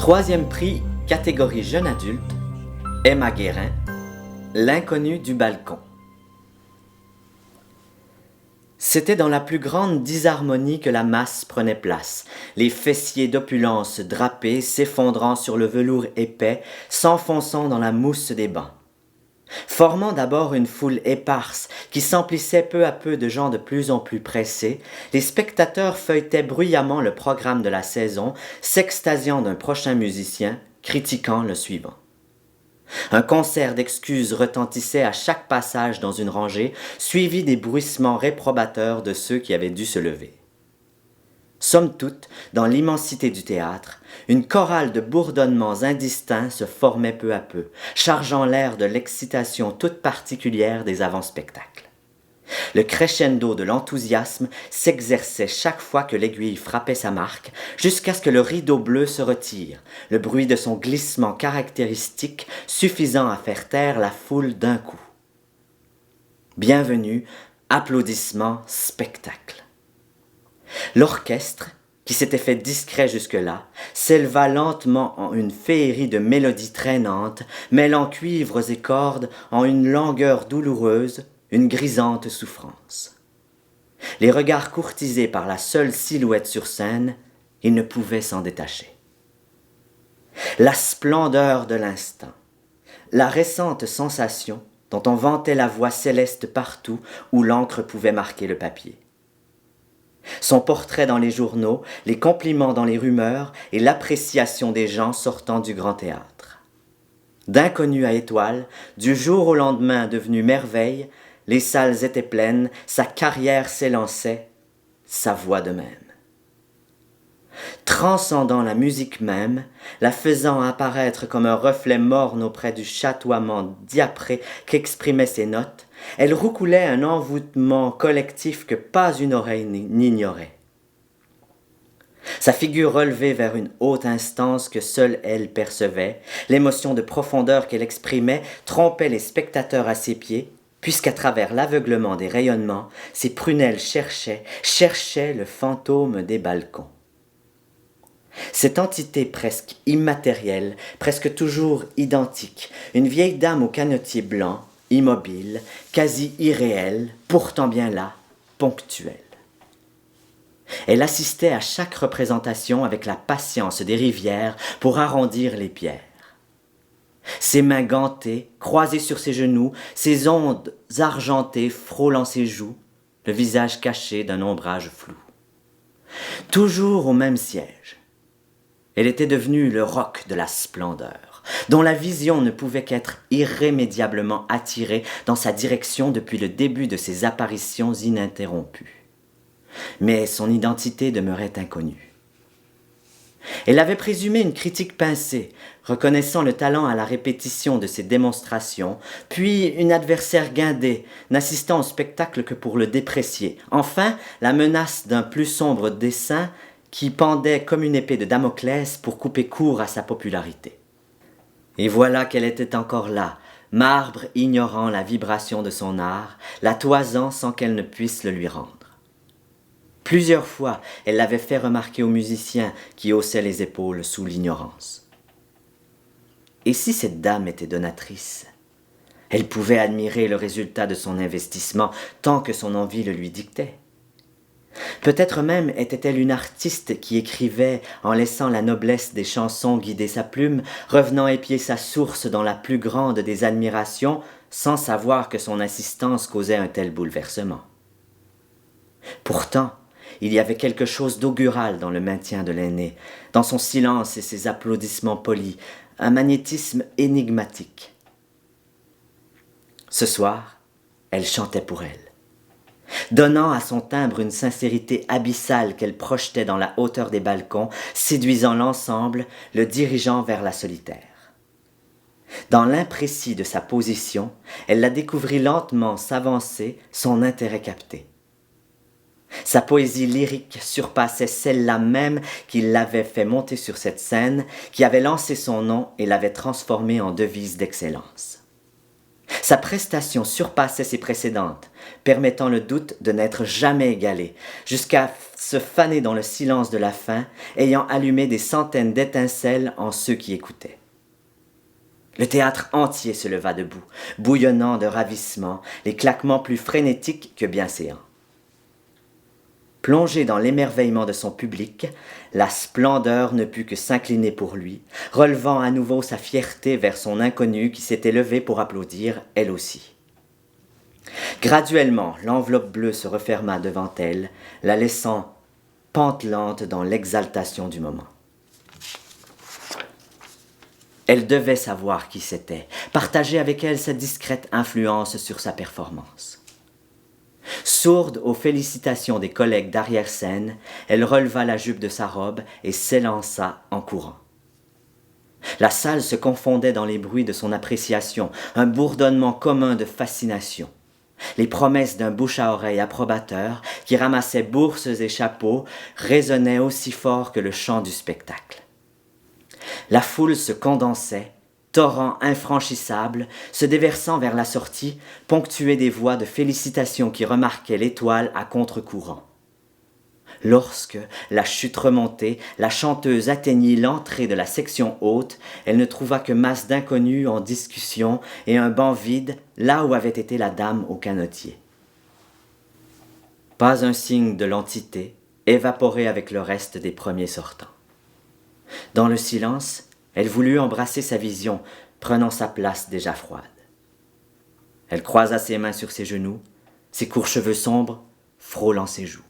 Troisième prix, catégorie jeune adulte, Emma Guérin, L'inconnu du balcon. C'était dans la plus grande disharmonie que la masse prenait place, les fessiers d'opulence drapés s'effondrant sur le velours épais, s'enfonçant dans la mousse des bancs. Formant d'abord une foule éparse qui s'emplissait peu à peu de gens de plus en plus pressés, les spectateurs feuilletaient bruyamment le programme de la saison, s'extasiant d'un prochain musicien, critiquant le suivant. Un concert d'excuses retentissait à chaque passage dans une rangée, suivi des bruissements réprobateurs de ceux qui avaient dû se lever. Somme toute, dans l'immensité du théâtre, une chorale de bourdonnements indistincts se formait peu à peu, chargeant l'air de l'excitation toute particulière des avant-spectacles. Le crescendo de l'enthousiasme s'exerçait chaque fois que l'aiguille frappait sa marque, jusqu'à ce que le rideau bleu se retire, le bruit de son glissement caractéristique suffisant à faire taire la foule d'un coup. Bienvenue, applaudissements, spectacle. L'orchestre, qui s'était fait discret jusque-là, s'éleva lentement en une féerie de mélodies traînantes, mêlant cuivres et cordes en une langueur douloureuse, une grisante souffrance. Les regards courtisés par la seule silhouette sur scène, ils ne pouvaient s'en détacher. La splendeur de l'instant, la récente sensation dont on vantait la voix céleste partout où l'encre pouvait marquer le papier. Son portrait dans les journaux, les compliments dans les rumeurs et l'appréciation des gens sortant du grand théâtre. D'inconnu à étoile, du jour au lendemain devenu merveille, les salles étaient pleines, sa carrière s'élançait, sa voix de même. Transcendant la musique même, la faisant apparaître comme un reflet morne auprès du chatoiement diapré qu'exprimaient ses notes, elle roucoulait un envoûtement collectif que pas une oreille n'ignorait. Sa figure relevée vers une haute instance que seule elle percevait, l'émotion de profondeur qu'elle exprimait trompait les spectateurs à ses pieds, puisqu'à travers l'aveuglement des rayonnements, ses prunelles cherchaient le fantôme des balcons. Cette entité presque immatérielle, presque toujours identique, une vieille dame au canotier blanc, immobile, quasi irréelle, pourtant bien là, ponctuelle. Elle assistait à chaque représentation avec la patience des rivières pour arrondir les pierres. Ses mains gantées, croisées sur ses genoux, ses ondes argentées frôlant ses joues, le visage caché d'un ombrage flou. Toujours au même siège. Elle était devenue le roc de la splendeur, dont la vision ne pouvait qu'être irrémédiablement attirée dans sa direction depuis le début de ses apparitions ininterrompues. Mais son identité demeurait inconnue. Elle avait présumé une critique pincée, reconnaissant le talent à la répétition de ses démonstrations, puis une adversaire guindée, n'assistant au spectacle que pour le déprécier. Enfin, la menace d'un plus sombre dessein qui pendait comme une épée de Damoclès pour couper court à sa popularité. Et voilà qu'elle était encore là, marbre ignorant la vibration de son art, la toisant sans qu'elle ne puisse le lui rendre. Plusieurs fois, elle l'avait fait remarquer aux musiciens qui haussaient les épaules sous l'ignorance. Et si cette dame était donatrice? Elle pouvait admirer le résultat de son investissement tant que son envie le lui dictait. Peut-être même était-elle une artiste qui écrivait en laissant la noblesse des chansons guider sa plume, revenant épier sa source dans la plus grande des admirations, sans savoir que son assistance causait un tel bouleversement. Pourtant, il y avait quelque chose d'augural dans le maintien de l'aîné, dans son silence et ses applaudissements polis, un magnétisme énigmatique. Ce soir, elle chantait pour elle, donnant à son timbre une sincérité abyssale qu'elle projetait dans la hauteur des balcons, séduisant l'ensemble, le dirigeant vers la solitaire. Dans l'imprécis de sa position, elle la découvrit lentement s'avancer, son intérêt capté. Sa poésie lyrique surpassait celle-là même qui l'avait fait monter sur cette scène, qui avait lancé son nom et l'avait transformé en devise d'excellence. Sa prestation surpassait ses précédentes, permettant le doute de n'être jamais égalé, jusqu'à se faner dans le silence de la fin, ayant allumé des centaines d'étincelles en ceux qui écoutaient. Le théâtre entier se leva debout, bouillonnant de ravissement, les claquements plus frénétiques que bienséants. Plongé dans l'émerveillement de son public, la splendeur ne put que s'incliner pour lui, relevant à nouveau sa fierté vers son inconnue qui s'était levée pour applaudir, elle aussi. Graduellement, l'enveloppe bleue se referma devant elle, la laissant pantelante dans l'exaltation du moment. Elle devait savoir qui c'était, partager avec elle sa discrète influence sur sa performance. Sourde aux félicitations des collègues d'arrière-scène, elle releva la jupe de sa robe et s'élança en courant. La salle se confondait dans les bruits de son appréciation, un bourdonnement commun de fascination. Les promesses d'un bouche à oreille approbateur, qui ramassait bourses et chapeaux, résonnaient aussi fort que le chant du spectacle. La foule se condensait, torrent infranchissable, se déversant vers la sortie, ponctué des voix de félicitations qui remarquaient l'étoile à contre-courant. Lorsque, la chute remontée, la chanteuse atteignit l'entrée de la section haute, elle ne trouva que masse d'inconnus en discussion et un banc vide là où avait été la dame au canotier. Pas un signe de l'entité, évaporée avec le reste des premiers sortants. Dans le silence, elle voulut embrasser sa vision, prenant sa place déjà froide. Elle croisa ses mains sur ses genoux, ses courts cheveux sombres frôlant ses joues.